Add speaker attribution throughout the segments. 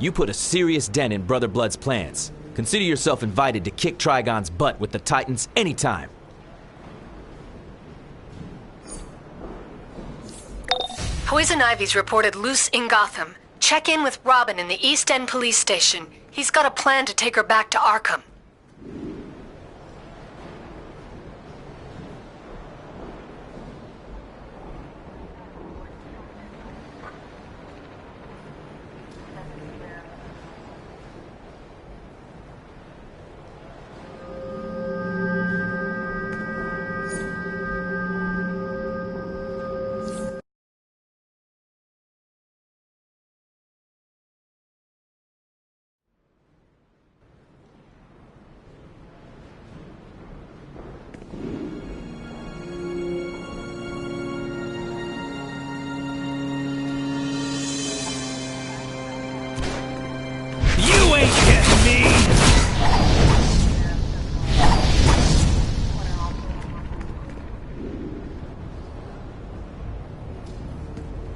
Speaker 1: You put a serious dent in Brother Blood's plans. Consider yourself invited to kick Trigon's butt with the Titans anytime.
Speaker 2: Poison Ivy's reported loose in Gotham. Check in with Robin in the East End police station. He's got a plan to take her back to Arkham.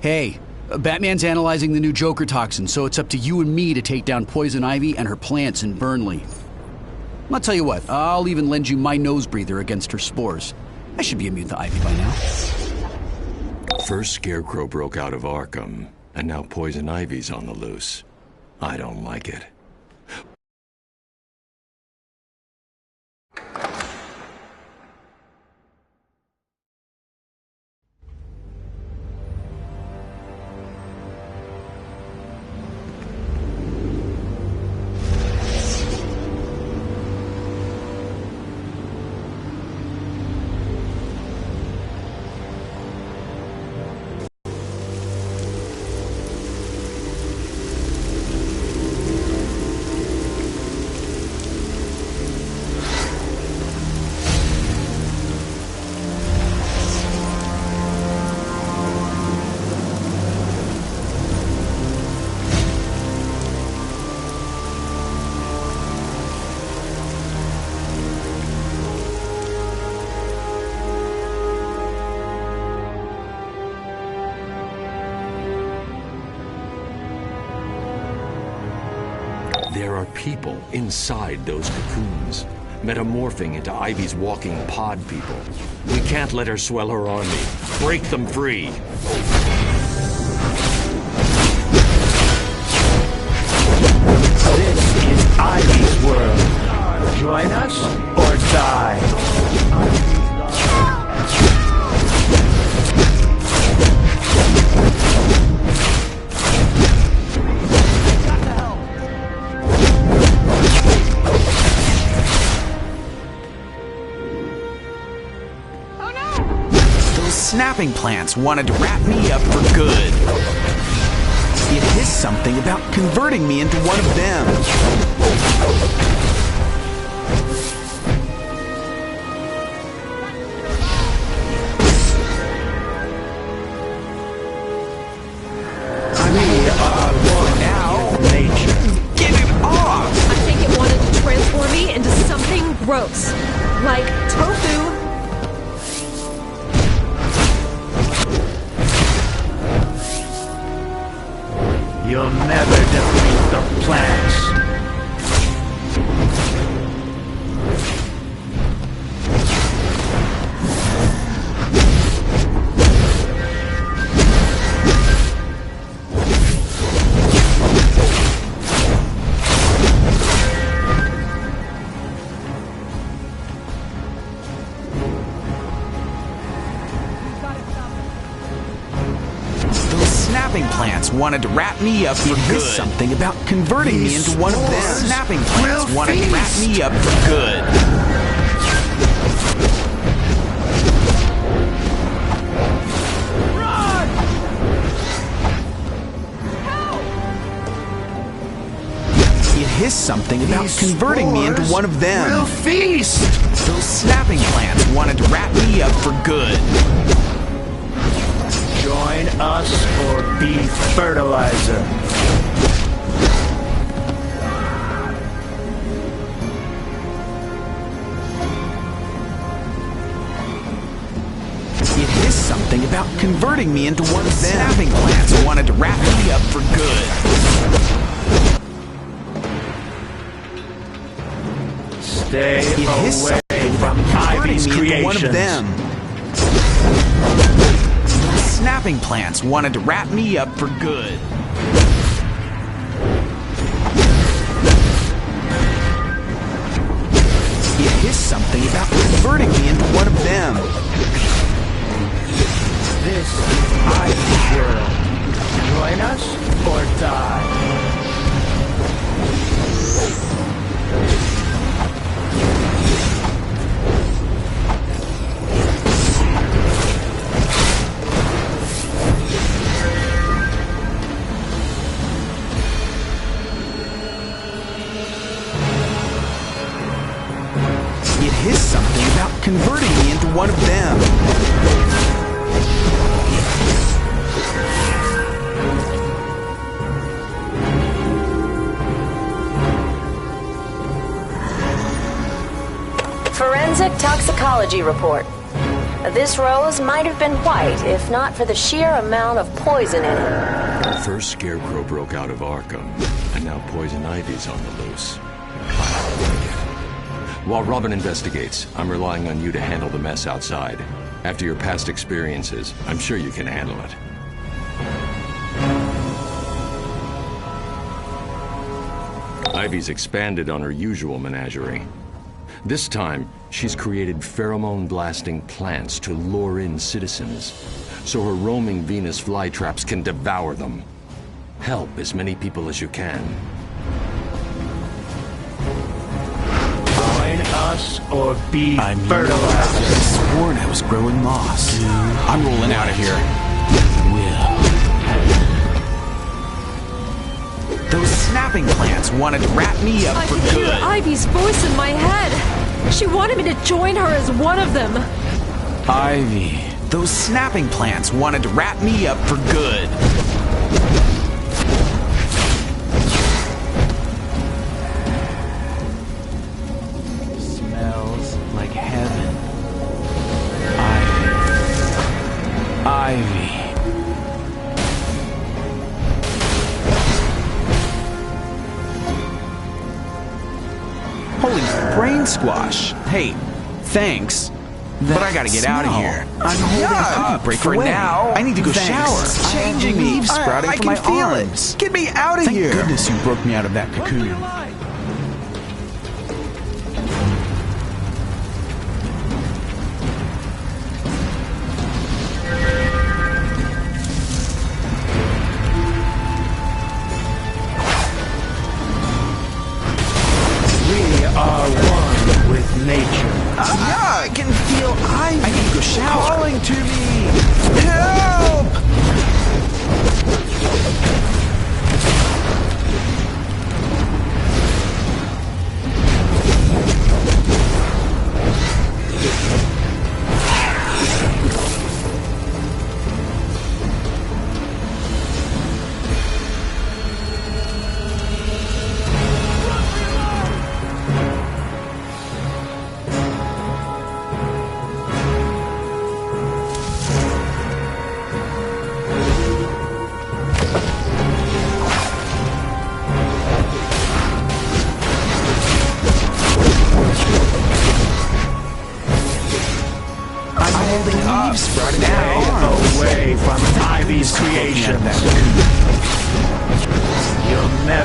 Speaker 3: Hey, Batman's analyzing the new Joker toxin, so it's up to you and me to take down Poison Ivy and her plants in Burnley. I'll tell you what, I'll even lend you my nose breather against her spores. I should be immune to Ivy by now.
Speaker 4: First Scarecrow broke out of Arkham, and now Poison Ivy's on the loose. I don't like it. There are people inside those cocoons, metamorphing into Ivy's walking pod people. We can't let her swell her army. Break them free.
Speaker 5: This is Ivy's world. Join us or die.
Speaker 6: Snapping plants wanted to wrap me up for good. It is something about converting me into one of them.
Speaker 5: We are one now with nature.
Speaker 6: Get it off!
Speaker 7: I think it wanted to transform me into something gross. Like tofu.
Speaker 5: You'll never defeat the plants.
Speaker 6: Snapping plants wanted to wrap me up for good. Something about converting me into one of them. Snapping plants wanted to wrap me up for good.
Speaker 7: Run! Help!
Speaker 6: It hissed something about converting me into one of them.
Speaker 5: We'll feast!
Speaker 6: Those snapping plants wanted to wrap me up for good.
Speaker 5: Join us or be fertilizer.
Speaker 6: It hissed something about converting me into one of them. Snapping plants wanted to wrap me up for good.
Speaker 5: Stay
Speaker 6: It hissed
Speaker 5: away
Speaker 6: something
Speaker 5: from
Speaker 6: about
Speaker 5: Ivy's
Speaker 6: converting me into one of
Speaker 5: creations.
Speaker 6: them. Snapping plants wanted to wrap me up for good. It hissed something about converting me into one of them.
Speaker 5: This is Ivy's world. Join us or die.
Speaker 6: It hissed something about converting me into one of them.
Speaker 8: Forensic toxicology report. This rose might have been white if not for the sheer amount of poison in it.
Speaker 4: First Scarecrow broke out of Arkham, and now Poison Ivy's on the loose. I don't like it. While Robin investigates, I'm relying on you to handle the mess outside. After your past experiences, I'm sure you can handle it. Ivy's expanded on her usual menagerie. This time, she's created pheromone-blasting plants to lure in citizens, so her roaming Venus flytraps can devour them. Help as many people as you can.
Speaker 5: Join us or be
Speaker 6: I
Speaker 5: fertilizer.
Speaker 6: sworn I was growing moss. I'm rolling out of here. Those snapping plants wanted to wrap me up
Speaker 7: I
Speaker 6: for
Speaker 7: could hear
Speaker 6: good.
Speaker 7: Ivy's voice in my head. She wanted me to join her as one of them.
Speaker 6: Ivy. Those snapping plants wanted to wrap me up for good. Smells like heaven. Ivy. Ivy. Holy brain squash. Hey, thanks. But I gotta get out of here. I'm holding a break for now. I need to go shower. Changing leaves sprouting from my arms. Get me out of here. Thank goodness you broke me out of that cocoon.
Speaker 5: We are one with nature.
Speaker 6: I can feel Ivy. I need to go shower. Calling to me. Help!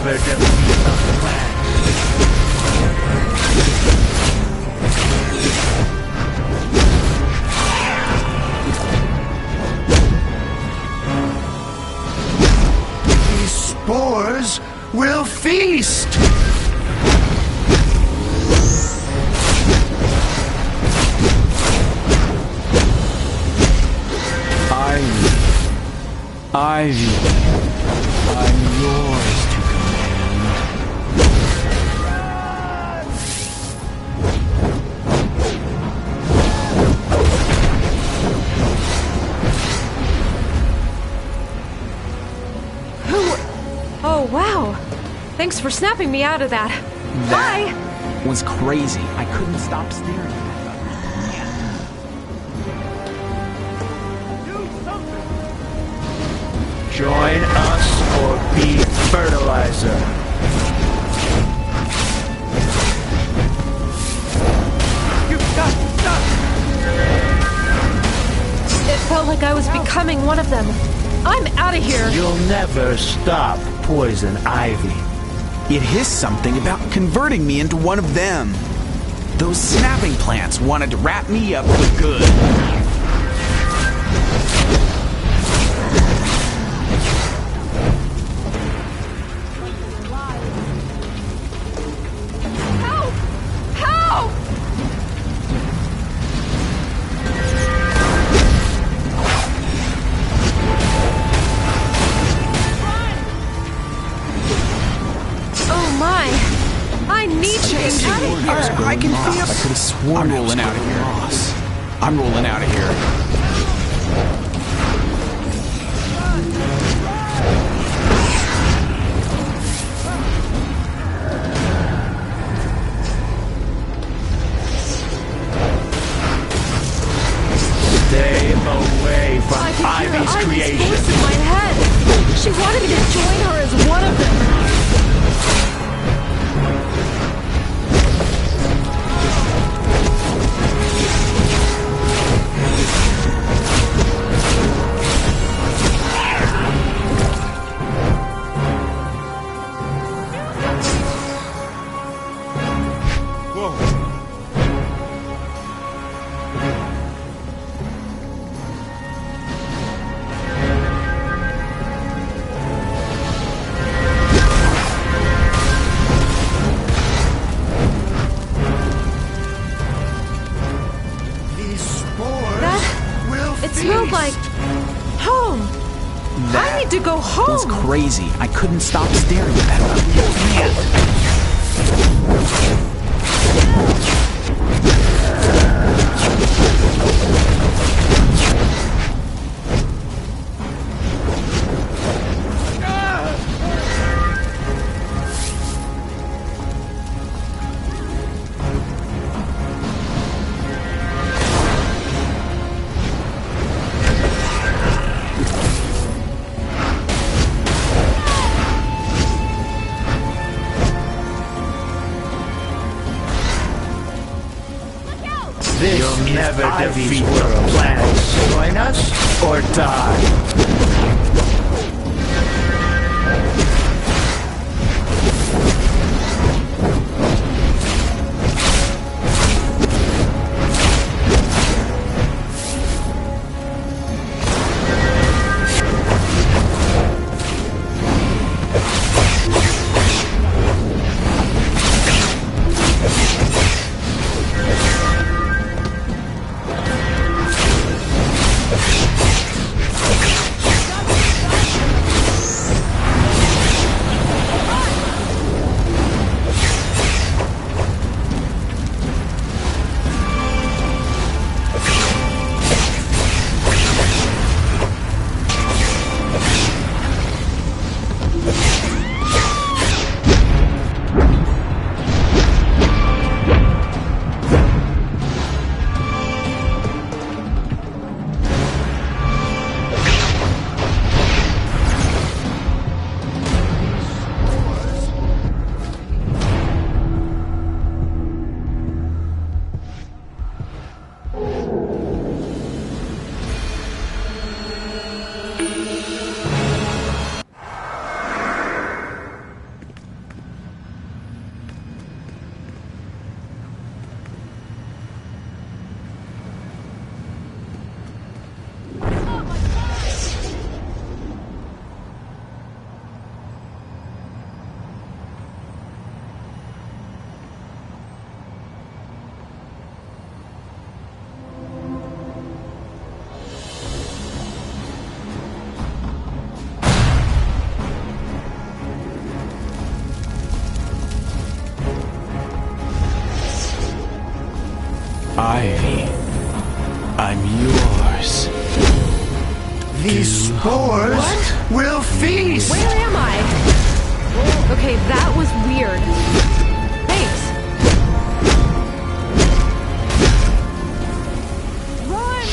Speaker 5: never defeat the plan. These spores will feast!
Speaker 6: Ivy, I'm yours to command.
Speaker 7: Oh, wow. Thanks for snapping me out of that. Bye!
Speaker 6: That was crazy. I couldn't stop staring.
Speaker 5: Join us or be fertilizer. You got stuck!
Speaker 7: It felt like I was becoming one of them. I'm out of here.
Speaker 5: You'll never stop Poison Ivy.
Speaker 6: It hissed something about converting me into one of them. Those snapping plants wanted to wrap me up for good. I can feel. I could have sworn I'm rolling out of here. I'm rolling out of here.
Speaker 5: Stay away from Ivy's creation.
Speaker 7: Voice in my head. She wanted me to join her as one of them. It smelled like home. I need to go home.
Speaker 6: It was crazy. I couldn't stop staring at that.
Speaker 5: You'll never defeat the planets. Join us or die.
Speaker 6: Ivy, I'm yours.
Speaker 5: These spores will feast!
Speaker 7: Where am I? Okay, that was weird. Thanks. Run!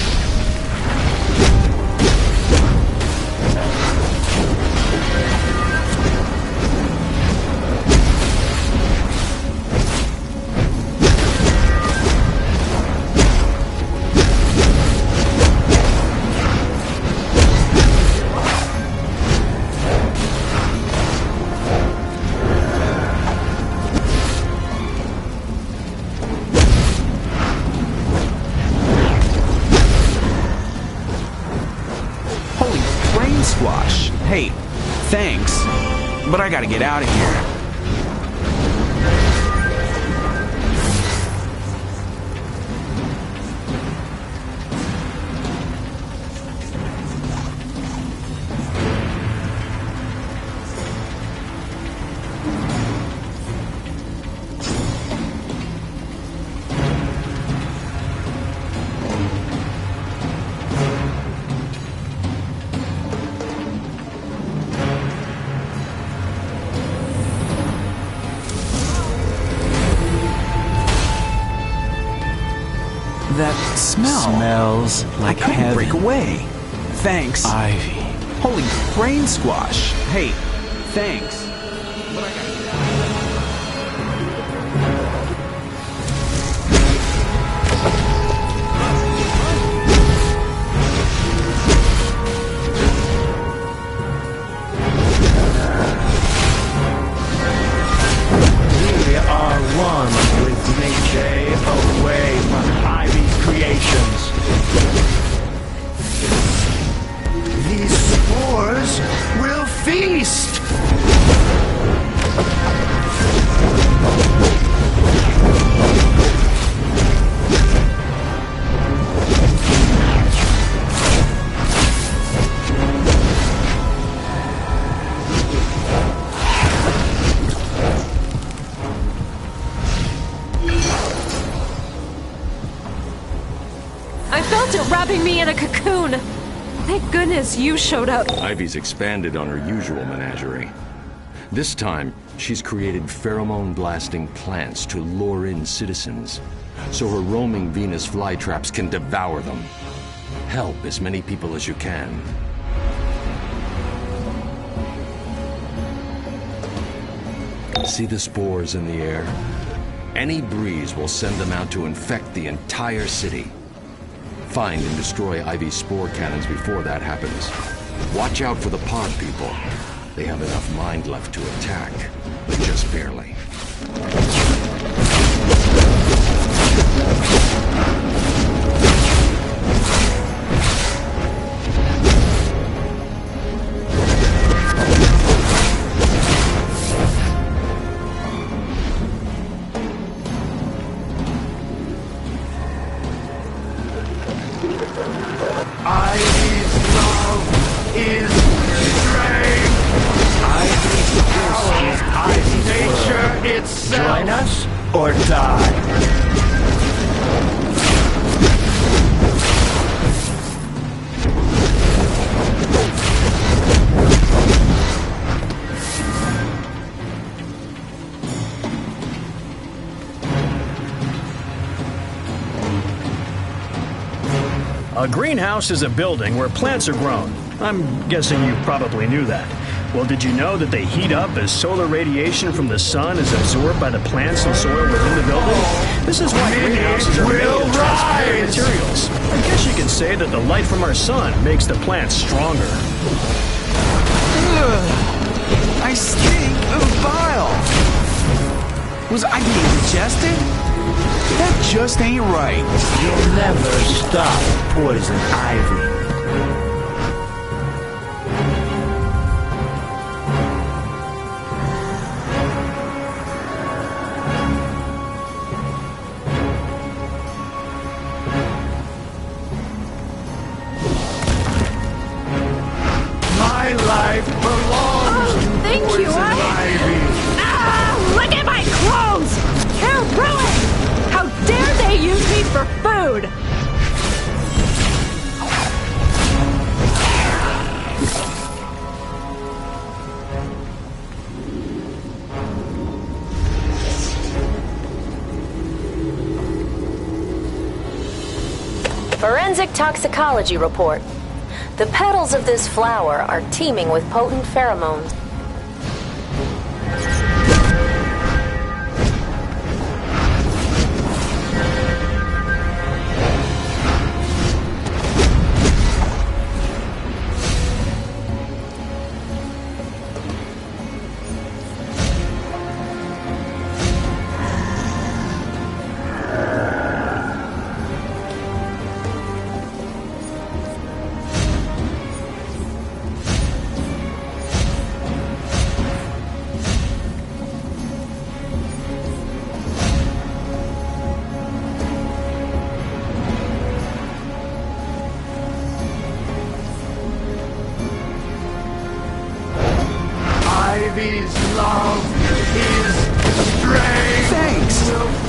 Speaker 6: Squash. Hey, thanks, but I gotta get out of here. That smells like heaven. Break away. Thanks. Ivy. Holy brain squash. Hey, thanks.
Speaker 5: We are one with nature, away from Ivy's creations. These spores will feast!
Speaker 7: I felt it wrapping me in a cocoon. Thank goodness you showed up.
Speaker 4: Ivy's expanded on her usual menagerie. This time, she's created pheromone-blasting plants to lure in citizens, so her roaming Venus flytraps can devour them. Help as many people as you can. See the spores in the air? Any breeze will send them out to infect the entire city. Find and destroy Ivy's spore cannons before that happens. Watch out for the pod people. They have enough mind left to attack, but just barely.
Speaker 5: Ivy's love is strength. Ivy's power is nature itself. Join us or die.
Speaker 9: A greenhouse is a building where plants are grown. I'm guessing you probably knew that. Well, did you know that they heat up as solar radiation from the sun is absorbed by the plants and soil within the building? This is why greenhouses are made of transparent materials. I guess you could say that the light from our sun makes the plants stronger.
Speaker 6: Ugh, I stink of bile. Was I being digested? That just ain't right.
Speaker 5: You'll never stop Poison Ivy. My life belongs to
Speaker 7: Thank you,
Speaker 5: Poison Ivy.
Speaker 7: Ah, look at my clothes! They're ruined! How dare they use me for food!
Speaker 8: Forensic toxicology report. The petals of this flower are teeming with potent pheromones.
Speaker 5: Ivy's love is strange.
Speaker 6: Thanks.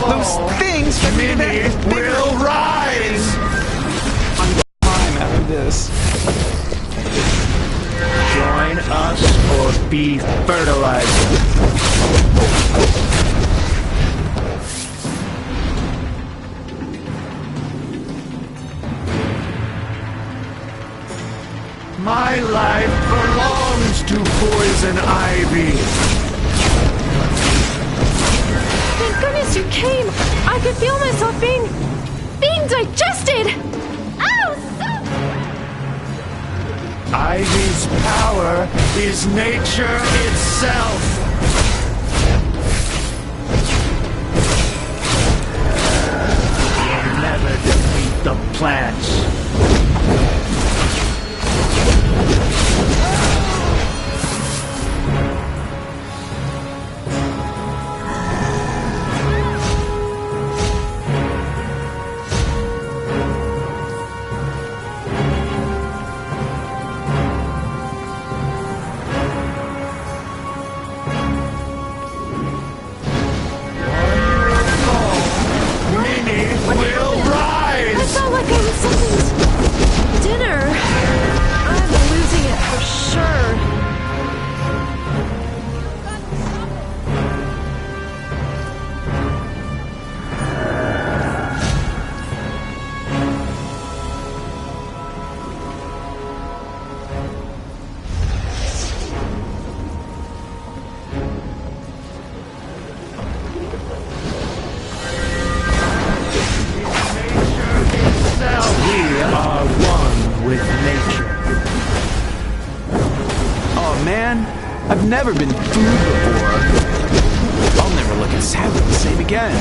Speaker 6: Those things
Speaker 5: Mini will rise.
Speaker 6: I'm after this.
Speaker 5: Join us or be fertilized. My life belongs to Poison Ivy.
Speaker 7: Thank goodness you came! I could feel myself being digested! Ow!
Speaker 5: Ivy's power is nature itself. You'll never defeat the plants.
Speaker 6: I've never been food before. I'll never look at Sally the same again.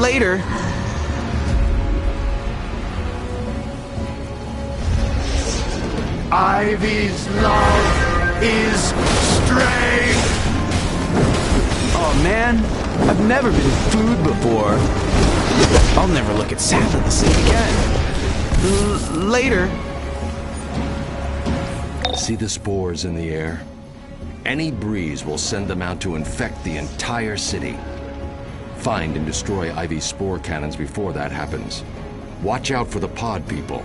Speaker 6: Later.
Speaker 5: Ivy's love is strange.
Speaker 6: Oh man, I've never been food before. I'll never look at Sally the same again. Later.
Speaker 4: See the spores in the air? Any breeze will send them out to infect the entire city. Find and destroy Ivy's spore cannons before that happens. Watch out for the pod people.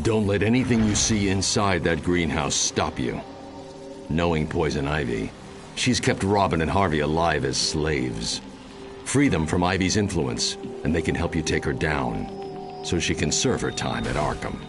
Speaker 4: Don't let anything you see inside that greenhouse stop you. Knowing Poison Ivy, she's kept Robin and Harvey alive as slaves. Free them from Ivy's influence, and they can help you take her down, so she can serve her time at Arkham.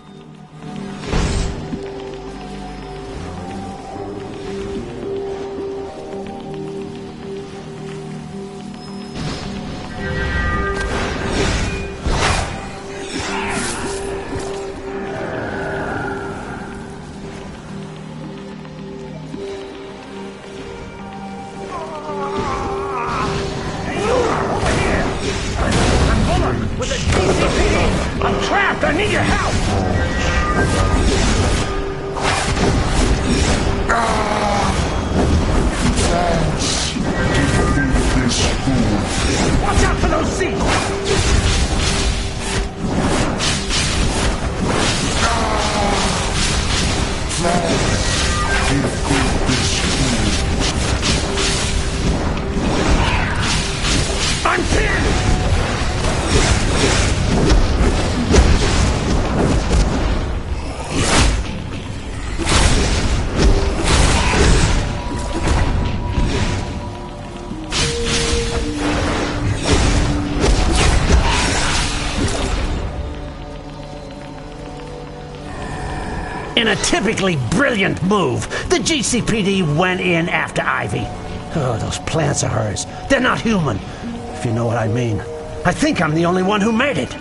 Speaker 5: I'm trapped! I need your help! Watch out for those seats! I'm pinned!
Speaker 10: In a typically brilliant move, the GCPD went in after Ivy. Oh, those plants of hers. They're not human, if you know what I mean. I think I'm the only one who made it.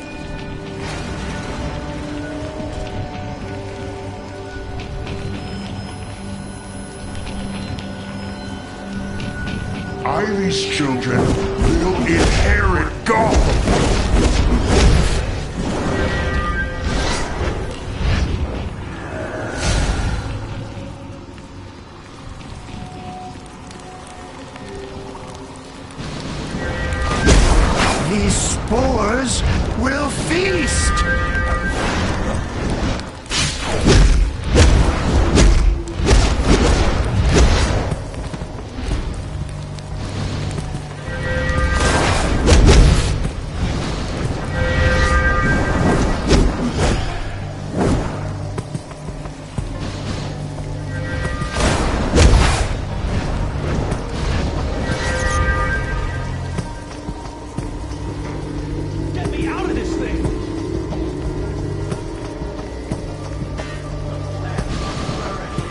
Speaker 11: Ivy's children will inherit Gotham. These spores will feast.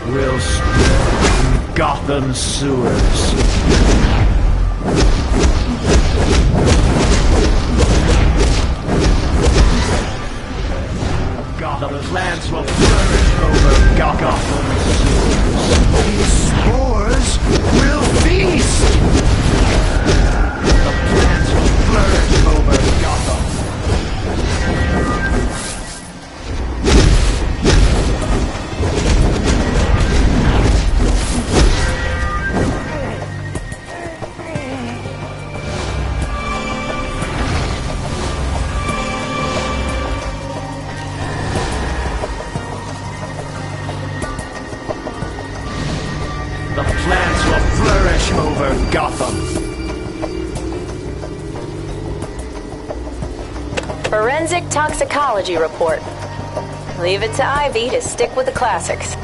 Speaker 5: Will spread Gotham sewers. Gotham plants will flourish over Gotham sewers.
Speaker 11: These spores will feast.
Speaker 5: The plants will flourish over Gotham. The plants will flourish over Gotham.
Speaker 8: Forensic toxicology report. Leave it to Ivy to stick with the classics.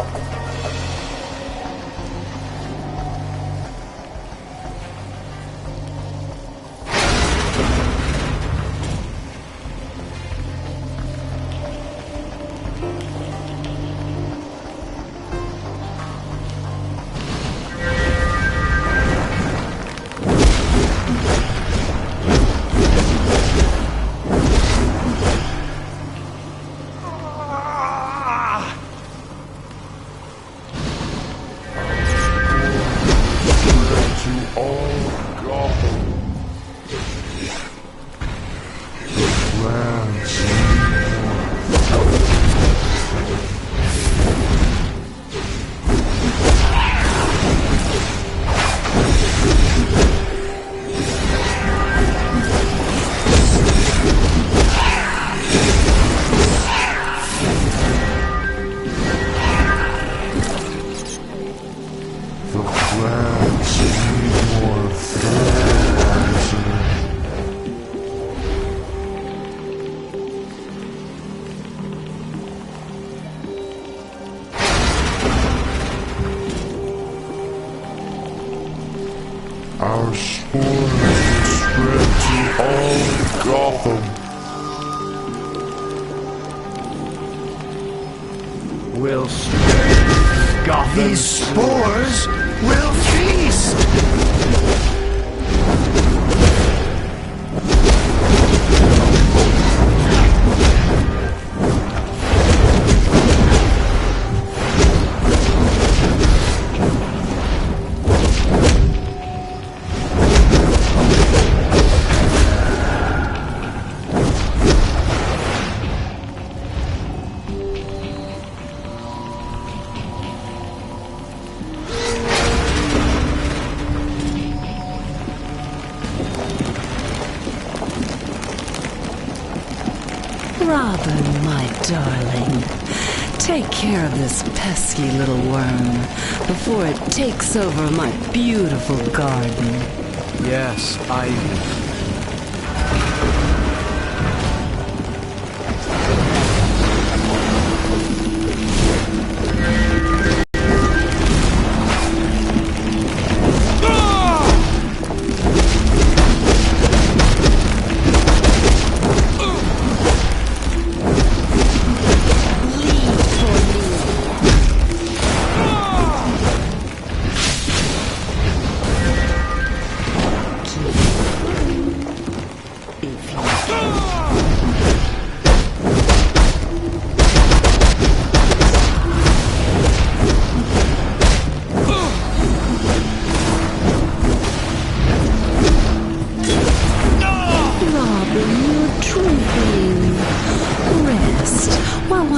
Speaker 11: Our spores will spread to all Gotham.
Speaker 5: Will spread Gotham.
Speaker 11: These spores will feast.
Speaker 12: Robin, my darling, take care of this pesky little worm before it takes over my beautiful garden.
Speaker 3: Yes, Ivy.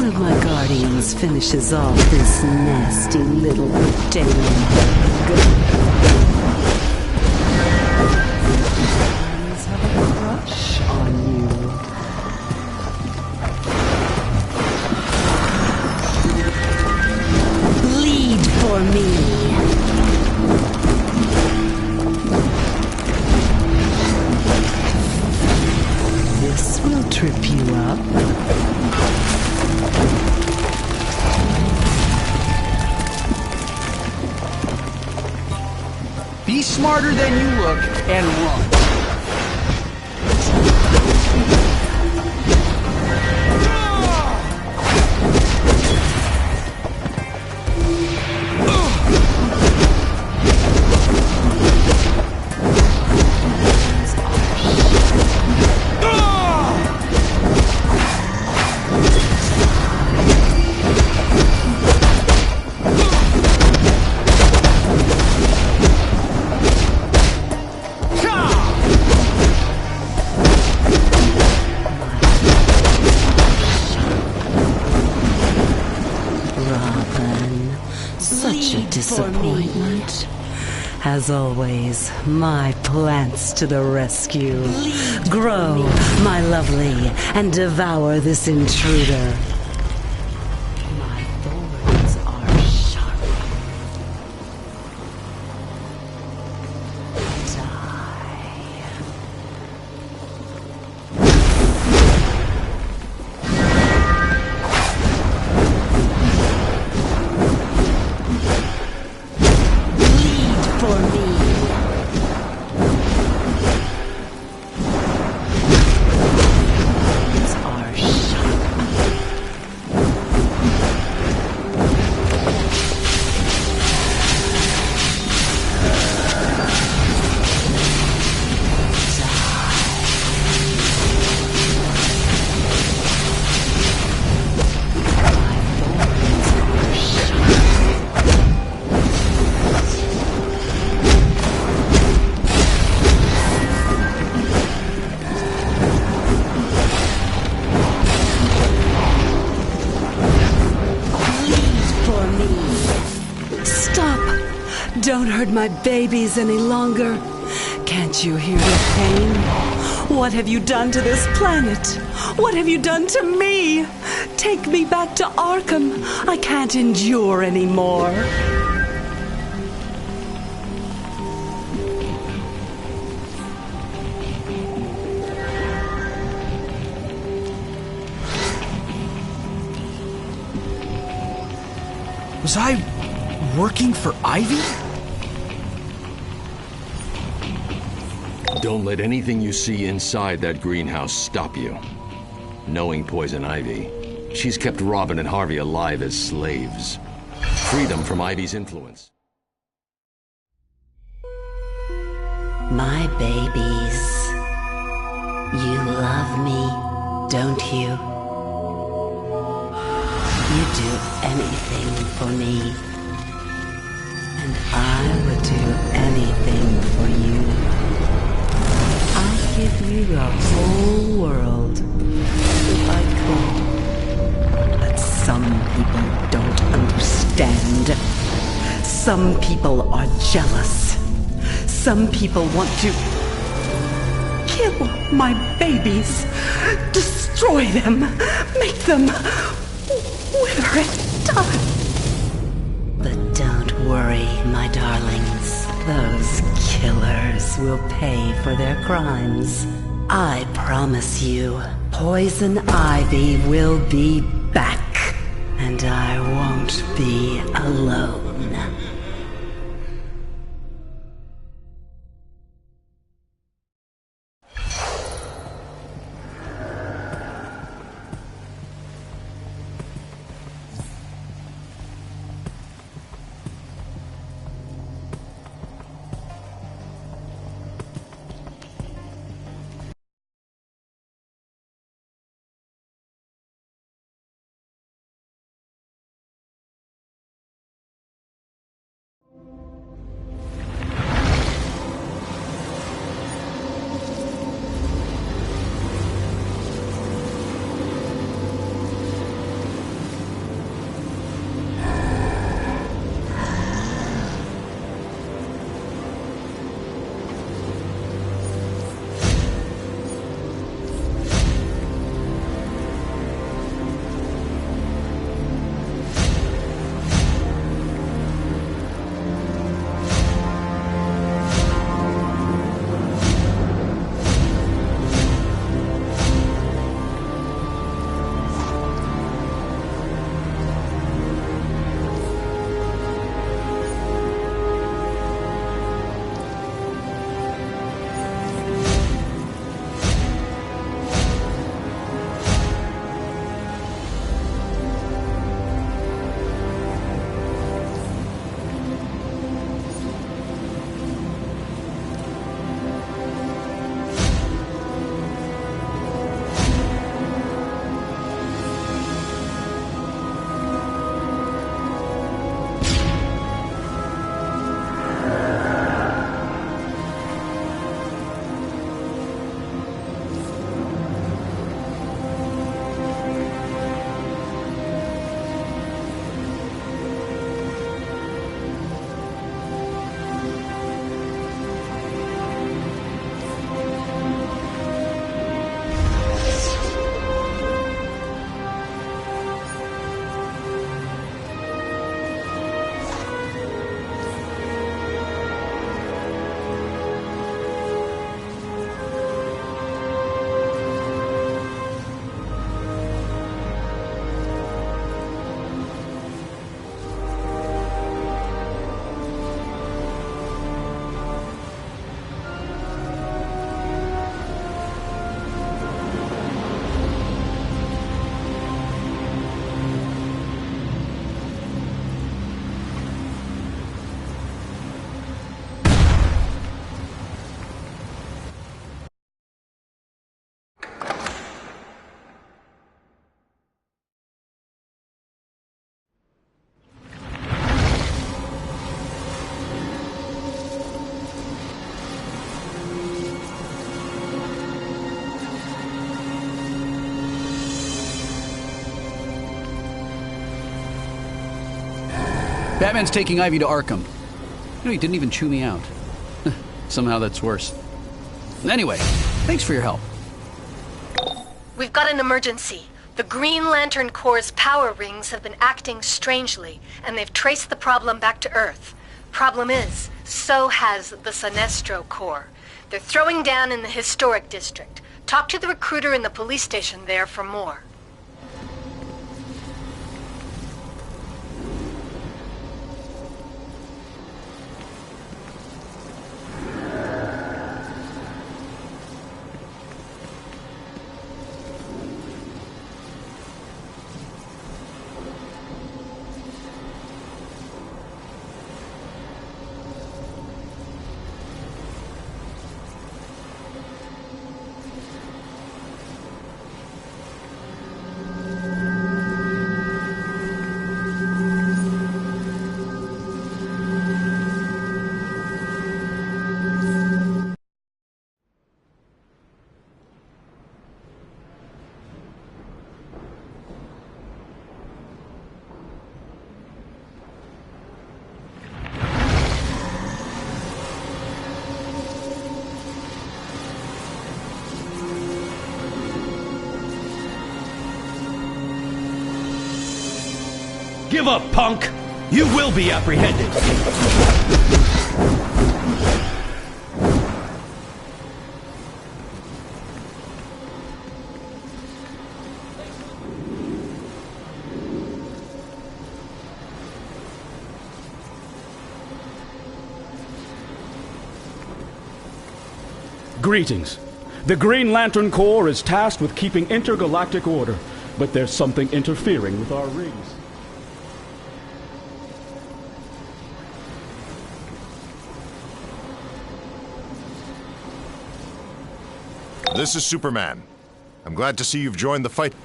Speaker 12: one of my guardians finishes off this nasty little potato have a crush on you. Lead for me. This will trip you up.
Speaker 3: Be smarter than you look and run.
Speaker 12: Such a disappointment. As always, my plants to the rescue. Grow, my lovely, and devour this intruder. My thorns are sharp. Don't hurt my babies any longer. Can't you hear the pain? What have you done to this planet? What have you done to me? Take me back to Arkham. I can't endure anymore.
Speaker 3: Was I working for Ivy?
Speaker 4: Don't let anything you see inside that greenhouse stop you. Knowing Poison Ivy, she's kept Robin and Harvey alive as slaves. Freedom from Ivy's influence.
Speaker 12: My babies, you love me, don't you? You do anything for me, and I would do anything for you. I'd give you the whole world if I could. But some people don't understand. Some people are jealous. Some people want to kill my babies, destroy them, make them wither and die. But don't worry, my darlings. Those killers will pay for their crimes. I promise you, Poison Ivy will be back, and I won't be alone.
Speaker 3: Batman's taking Ivy to Arkham. He didn't even chew me out. Somehow that's worse. Anyway, thanks for your help.
Speaker 2: We've got an emergency. The Green Lantern Corps' power rings have been acting strangely, and they've traced the problem back to Earth. Problem is, so has the Sinestro Corps. They're throwing down in the historic district. Talk to the recruiter in the police station there for more.
Speaker 13: Give up, punk! You will be apprehended!
Speaker 14: Greetings. The Green Lantern Corps is tasked with keeping intergalactic order, but there's something interfering with our rings.
Speaker 15: This is Superman. I'm glad to see you've joined the fight.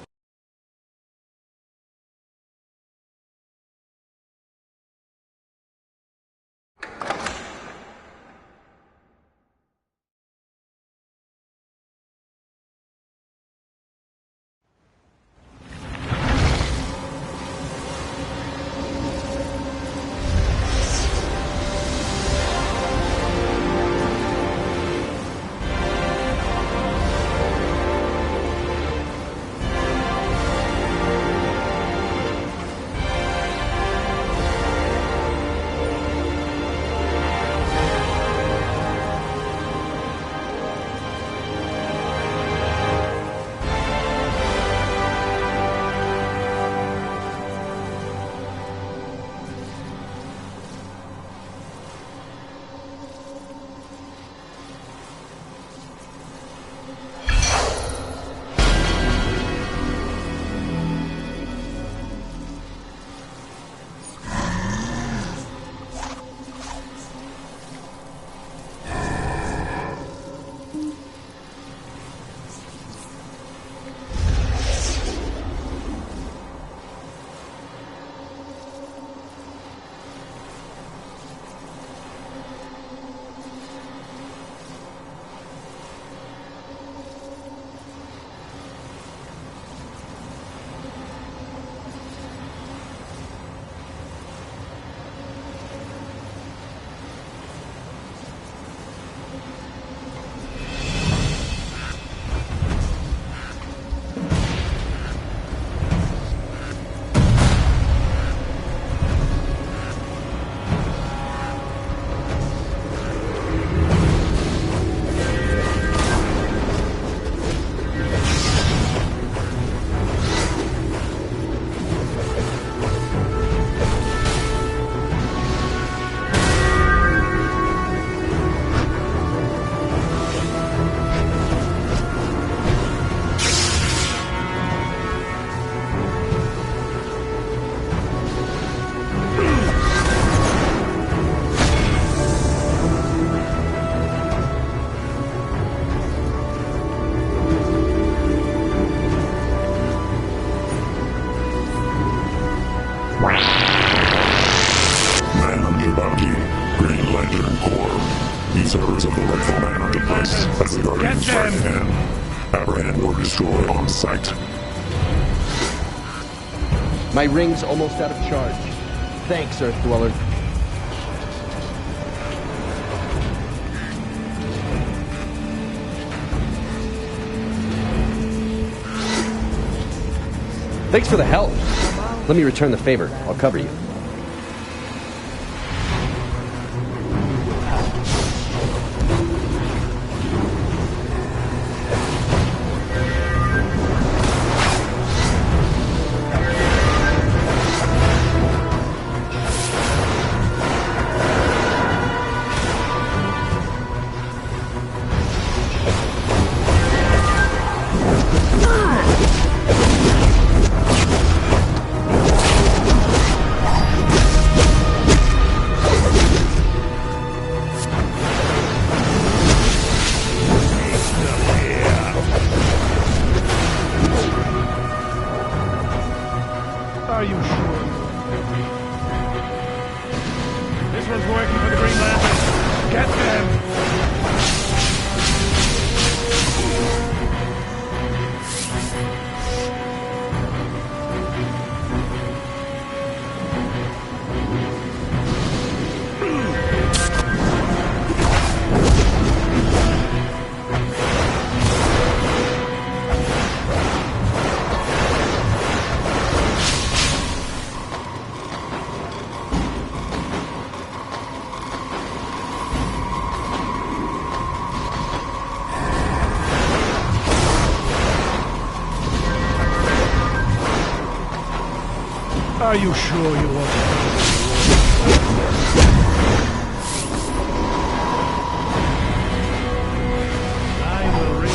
Speaker 11: Servers of the rightful man are device as the Guardian's right hand. Apprehend or destroy on site.
Speaker 16: My ring's almost out of charge. Thanks, Earth Dweller. Thanks for the help. Let me return the favor. I'll cover you.
Speaker 17: Are you sure? This one's working for the Green Lantern. Get them! Are you sure you want to? I will ring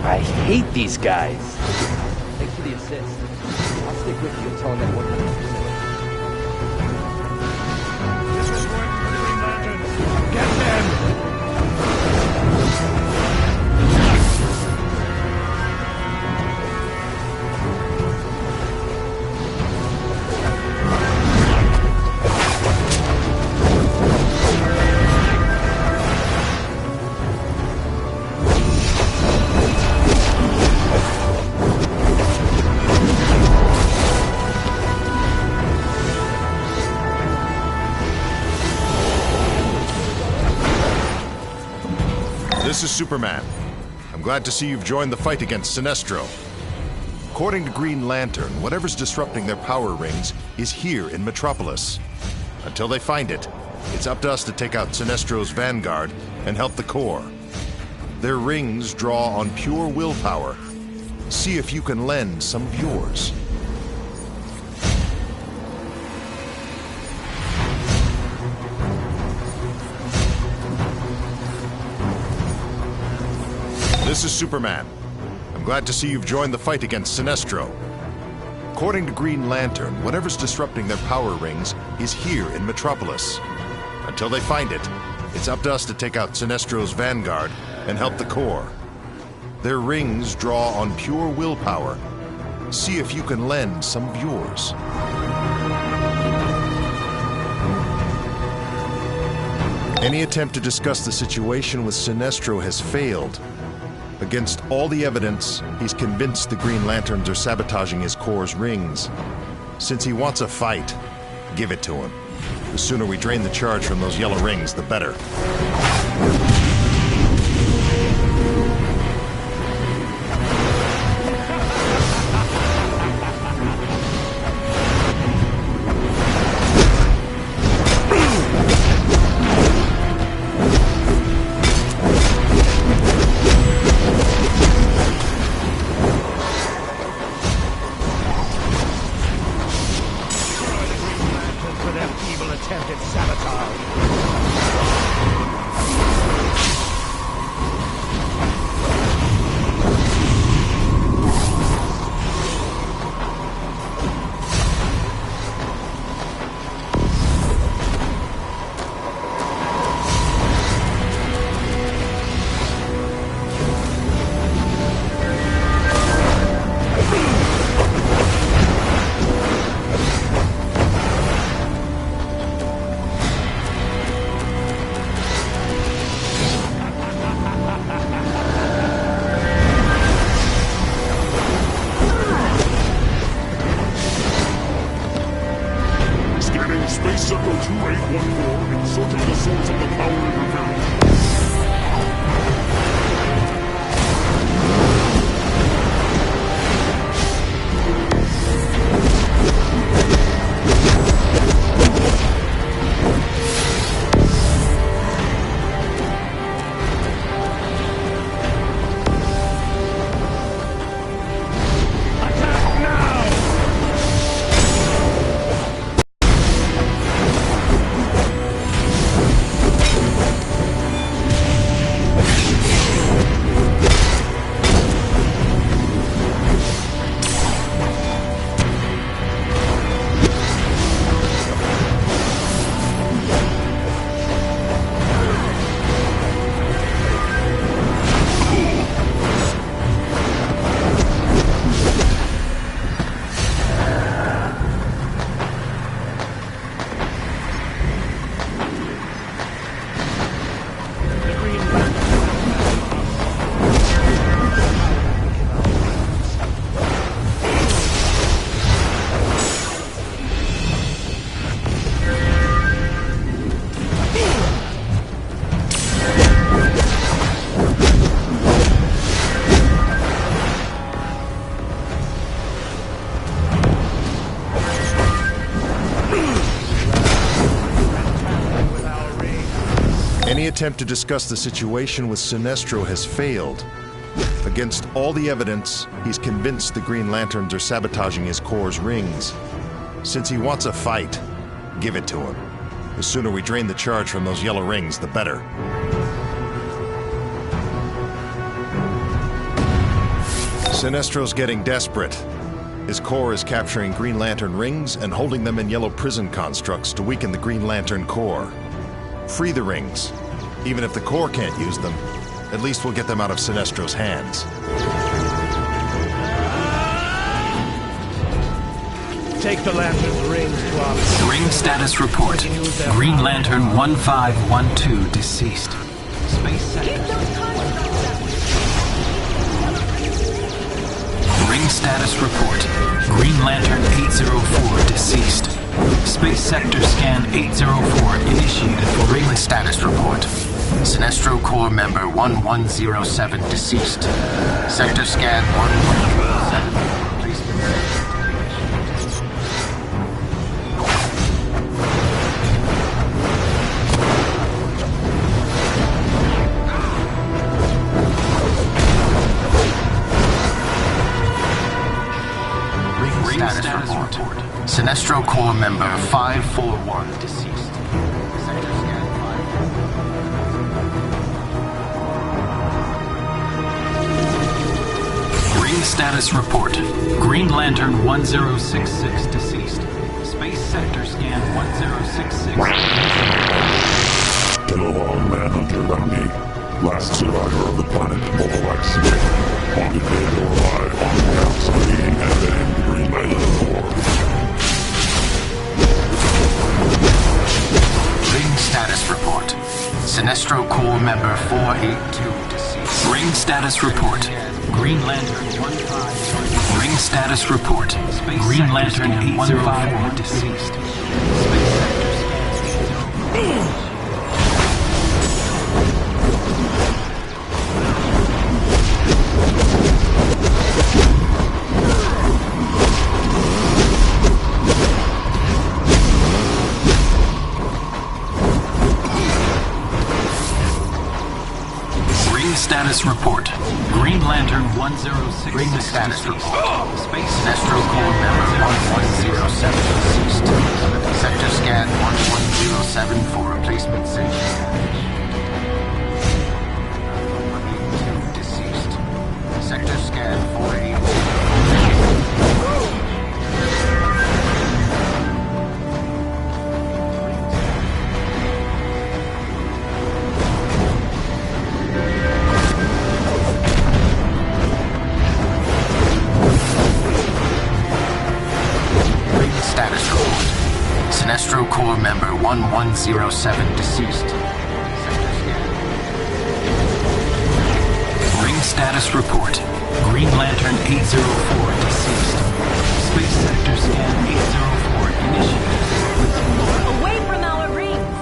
Speaker 16: I hate these guys. Thanks for the assist. I'll stick with you until I'm at 100%.
Speaker 17: This is work for the Green Lantern. Get them!
Speaker 15: This is Superman. I'm glad to see you've joined the fight against Sinestro. According to Green Lantern, whatever's disrupting their power rings is here in Metropolis. Until they find it, it's up to us to take out Sinestro's vanguard and help the Corps. Their rings draw on pure willpower. See if you can lend some of yours. This is Superman. I'm glad to see you've joined the fight against Sinestro. According to Green Lantern, whatever's disrupting their power rings is here in Metropolis. Until they find it, it's up to us to take out Sinestro's vanguard and help the Corps. Their rings draw on pure willpower. See if you can lend some of yours. Any attempt to discuss the situation with Sinestro has failed. Against all the evidence, he's convinced the Green Lanterns are sabotaging his Corps' rings. Since he wants a fight, give it to him. The sooner we drain the charge from those yellow rings, the better.
Speaker 11: Space Sector 2814 in search of the source of the power interference.
Speaker 15: Any attempt to discuss the situation with Sinestro has failed. Against all the evidence, he's convinced the Green Lanterns are sabotaging his Corps' rings. Since he wants a fight, give it to him. The sooner we drain the charge from those yellow rings, the better. Sinestro's getting desperate. His Corps is capturing Green Lantern rings and holding them in yellow prison constructs to weaken the Green Lantern Corps. Free the rings. Even if the Corps can't use them, at least we'll get them out of Sinestro's hands.
Speaker 5: Take the Lantern's rings, Rob.
Speaker 18: Ring status report. Green Lantern 1512 deceased. Space Sector. Ring status report. Green Lantern 804 deceased. Space Sector Scan 804 initiated for ring status report. Sinestro Corps member 1107 deceased. Sector Scan 1107. Please ring status report. Sinestro Corps member 541 deceased. Sector Scan 541. Ring status report. Green Lantern 1066 deceased. Space sector scan 1066.
Speaker 11: Kilowog Manhunter Roundy. Last survivor of the planet Mobile X. Wanted dead or alive on the counts of being embedded in the Green Lantern Corps.
Speaker 18: Ring status report. Sinestro Corps member 482 deceased. Ring status report. Green Lantern 15. Ring status report. Green Lantern 804 deceased. Space sector scan. Status report. Green Lantern 1066. Ring status report. Space Sinestro Corps member 1107 deceased. Sector scan 1107 for replacement station. 182 deceased. Sector scan 482. Sinestro Corps member 1107 deceased. Sector scan. Ring status report. Green Lantern 804 deceased. Space sector scan 804 initiated.
Speaker 8: Away from our rings!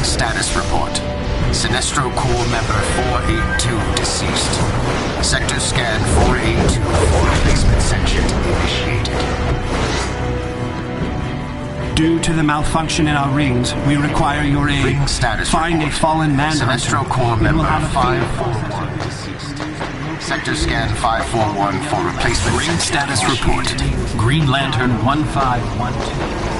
Speaker 18: Status report. Sinestro Corps member 482 deceased. Sector scan 482 for replacement sentient initiated.
Speaker 19: Due to the malfunction in our rings, we require your aid.
Speaker 18: Ring status
Speaker 19: Find
Speaker 18: report.
Speaker 19: a fallen manhunter.
Speaker 18: Sinestro Corps member 541 deceased. Sector scan 541 for replacement. Ring status report. Green Lantern 1512.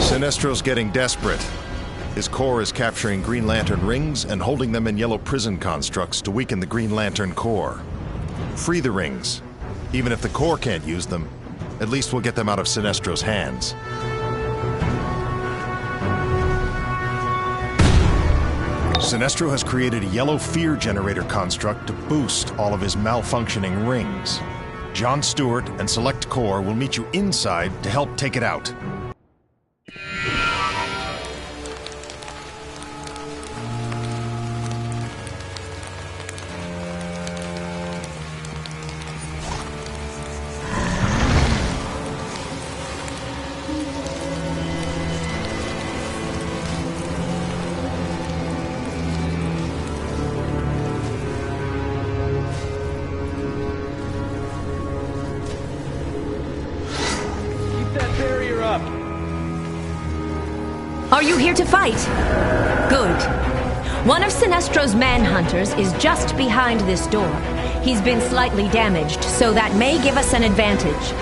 Speaker 15: Sinestro's getting desperate. His Corps is capturing Green Lantern rings and holding them in yellow prison constructs to weaken the Green Lantern Corps. Free the rings. Even if the Corps can't use them, at least we'll get them out of Sinestro's hands. Sinestro has created a yellow fear generator construct to boost all of his malfunctioning rings. John Stewart and Select Corps will meet you inside to help take it out.
Speaker 8: Are you here to fight? Good. One of Sinestro's manhunters is just behind this door. He's been slightly damaged, so that may give us an advantage.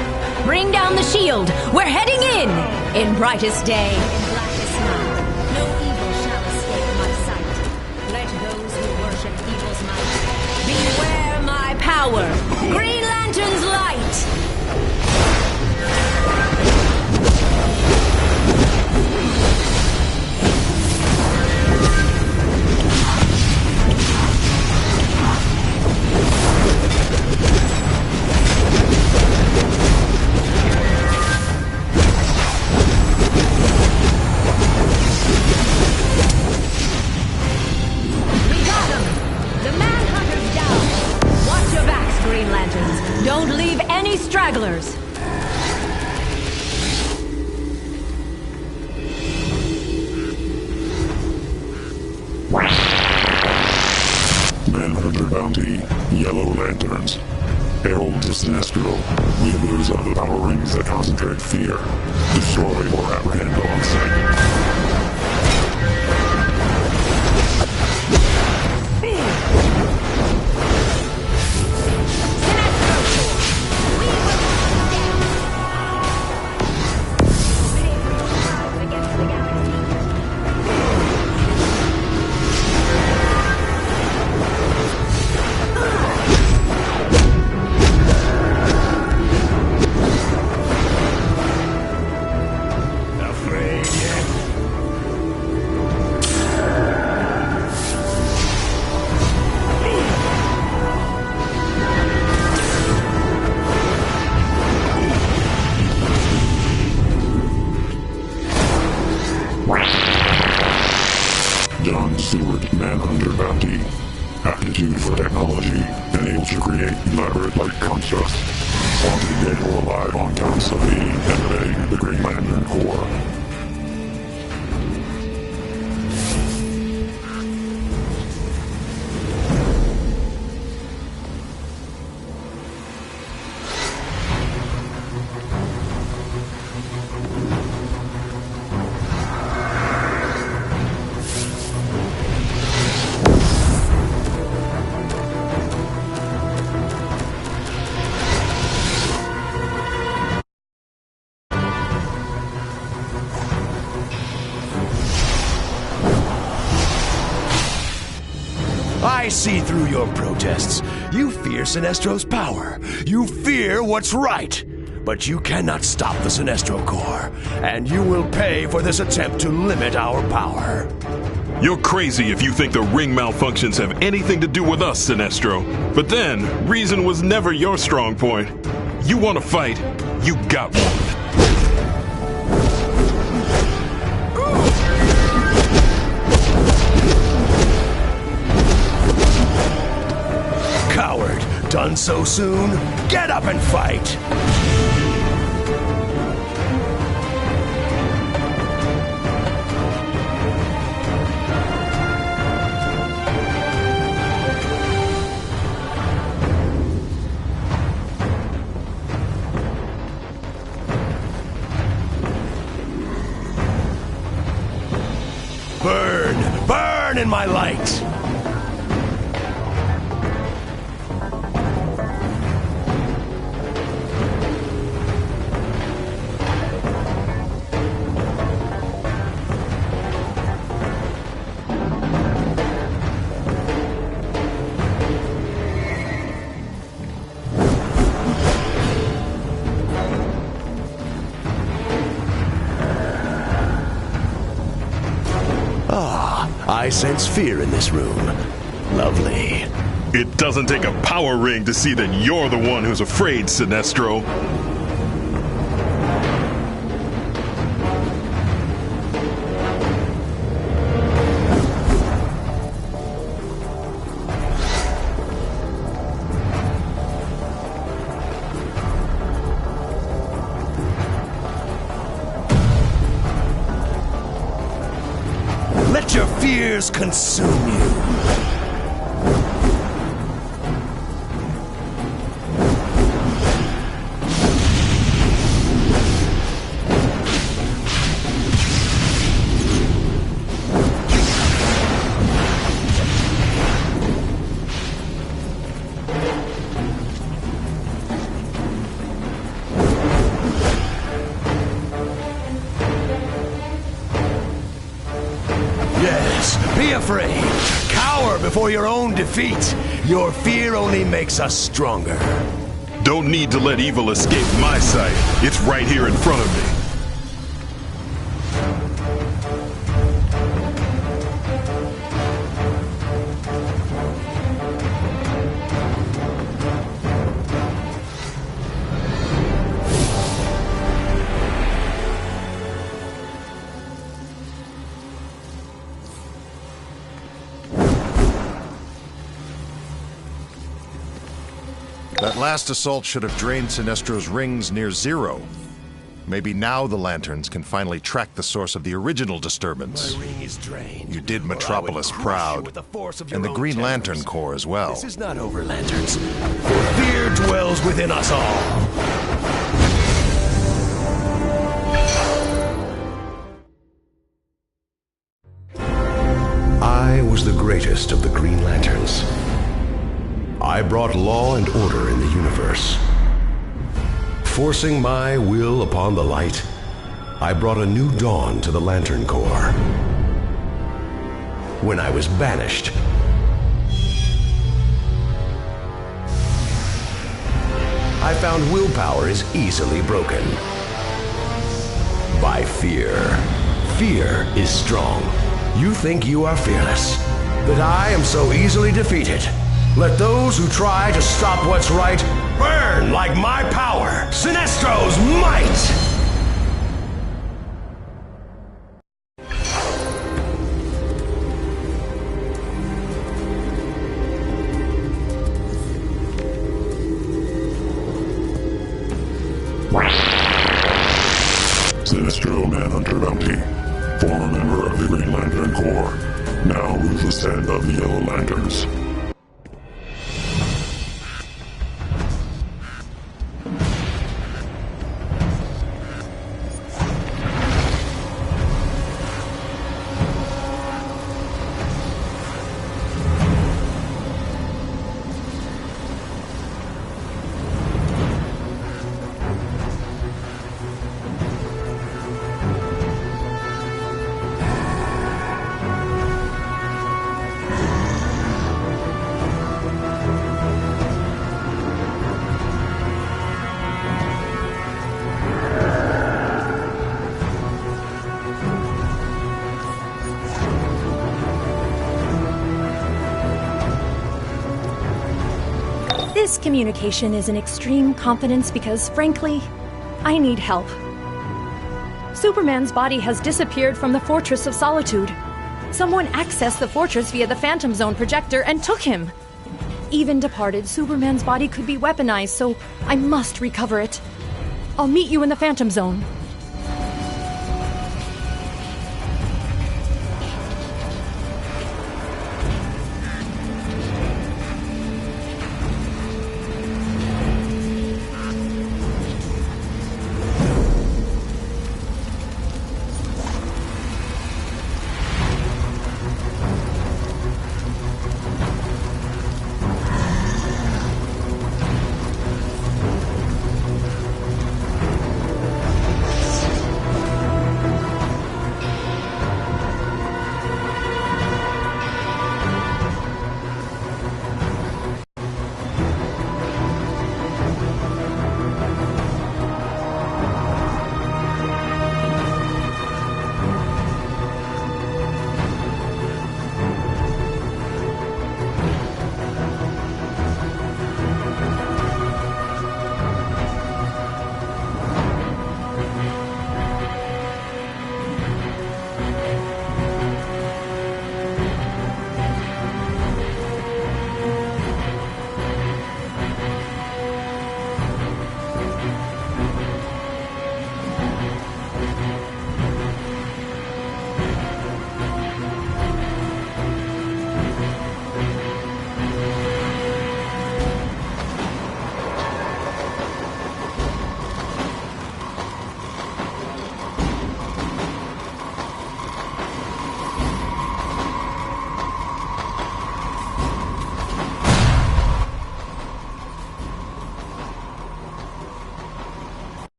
Speaker 8: Bring down the shield! We're heading in brightest day, in blackest night. No evil shall escape my sight. Let those who worship evil's might beware my power! Green Lantern's light! Don't leave any stragglers!
Speaker 11: bounty, Yellow Lanterns. Herald to Sinestro, wielders of the power rings that concentrate fear. Destroy or apprehend on sight. Manhunter bounty. Aptitude for technology, and able to create elaborate light constructs. Wanted dead or alive on counts of aiding and abetting the Green Lantern Corps.
Speaker 20: I see through your protests. You fear Sinestro's power. You fear what's right. But you cannot stop the Sinestro Corps, and you will pay for this attempt to limit our power.
Speaker 21: You're crazy if you think the ring malfunctions have anything to do with us, Sinestro. But then, reason was never your strong point. You want to fight, you got one.
Speaker 20: Coward, done so soon? Get up and fight! Burn! Burn in my light! I sense fear in this room. Lovely.
Speaker 21: It doesn't take a power ring to see that you're the one who's afraid, Sinestro.
Speaker 20: Let your fears consume you. Be afraid. Cower before your own defeat. Your fear only makes us stronger.
Speaker 21: Don't need to let evil escape my sight. It's right here in front of me.
Speaker 15: That last assault should have drained Sinestro's rings near zero. Maybe now the Lanterns can finally track the source of the original disturbance.
Speaker 20: My ring is drained.
Speaker 15: You did
Speaker 20: or I would
Speaker 15: Metropolis
Speaker 20: crush you
Speaker 15: proud,
Speaker 20: with the force of your
Speaker 15: and the
Speaker 20: own
Speaker 15: Green
Speaker 20: terrors.
Speaker 15: Lantern Corps as well.
Speaker 20: This is not over, Lanterns. For fear dwells within us all. I was the greatest of the Green Lanterns. I brought law and order in the universe. Forcing my will upon the light, I brought a new dawn to the Lantern Corps. When I was banished, I found willpower is easily broken. By fear. Fear is strong. You think you are fearless, that I am so easily defeated. Let those who try to stop what's right burn like my power, Sinestro's might!
Speaker 11: Sinestro Manhunter Bounty. Former member of the Green Lantern Corps. Now ruthless head of the Yellow Lanterns.
Speaker 8: This communication is an extreme confidence because, frankly, I need help. Superman's body has disappeared from the Fortress of Solitude. Someone accessed the fortress via the Phantom Zone projector and took him. Even departed, Superman's body could be weaponized, so I must recover it. I'll meet you in the Phantom Zone.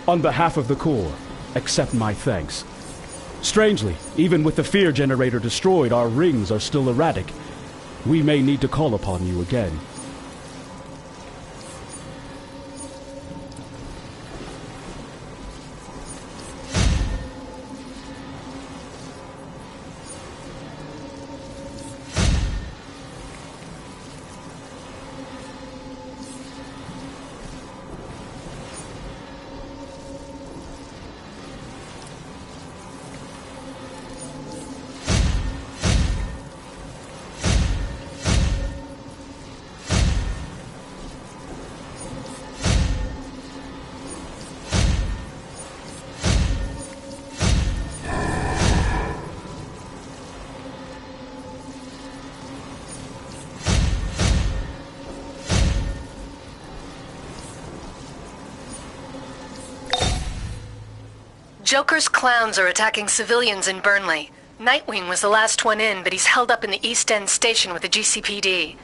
Speaker 14: On behalf of the Corps, accept my thanks. Strangely, even with the fear generator destroyed, our rings are still erratic. We may need to call upon you again.
Speaker 2: Joker's clowns are attacking civilians in Burnley. Nightwing was the last one in, but he's held up in the East End station with the GCPD.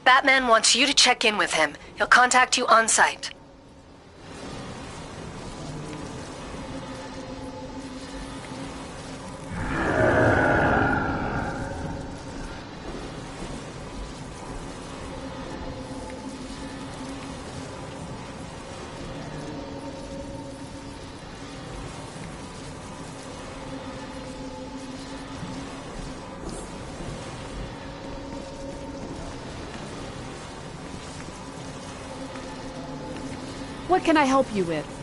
Speaker 2: Batman wants you to check in with him. He'll contact you on site.
Speaker 1: What can I help you with?